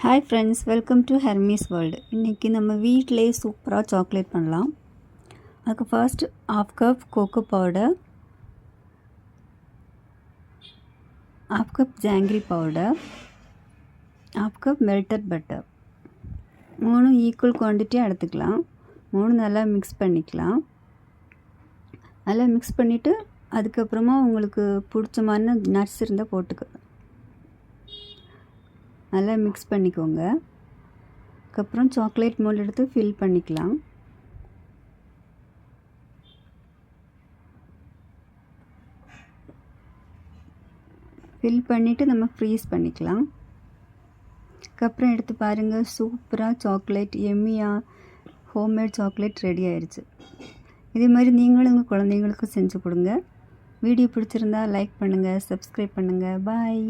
Hi friends, welcome to Hermes world. இன்றைக்கி நம்ம வீட்டிலே சூப்பராக சாக்லேட் பண்ணலாம். அதுக்கு first 1/2 cup cocoa powder, 1/2 cup ஜாங்கிரி powder, 1/2 cup melted butter, 3 equal குவான்டிட்டியாக எடுத்துக்கலாம். 3 நல்லா மிக்ஸ் பண்ணிக்கலாம். நல்லா மிக்ஸ் பண்ணிவிட்டு அதுக்கப்புறமா உங்களுக்கு பிடிச்சமான நட்ஸ் இருந்தால் போட்டுக்க. நல்லா மிக்ஸ் பண்ணிக்கோங்க. அதுக்கப்புறம் சாக்லேட் மோல்ட் எடுத்து ஃபில் பண்ணிக்கலாம். ஃபில் பண்ணிவிட்டு நம்ம ஃப்ரீஸ் பண்ணிக்கலாம். அதுக்கப்புறம் எடுத்து பாருங்கள், சூப்பராக சாக்லேட் எம்மியாக ஹோம்மேட் சாக்லேட் ரெடி ஆயிடுச்சு. இதே மாதிரி நீங்களும் உங்கள் குழந்தைங்களுக்கு செஞ்சு கொடுங்க. வீடியோ பிடிச்சிருந்தா லைக் பண்ணுங்கள், சப்ஸ்கிரைப் பண்ணுங்கள். பாய்.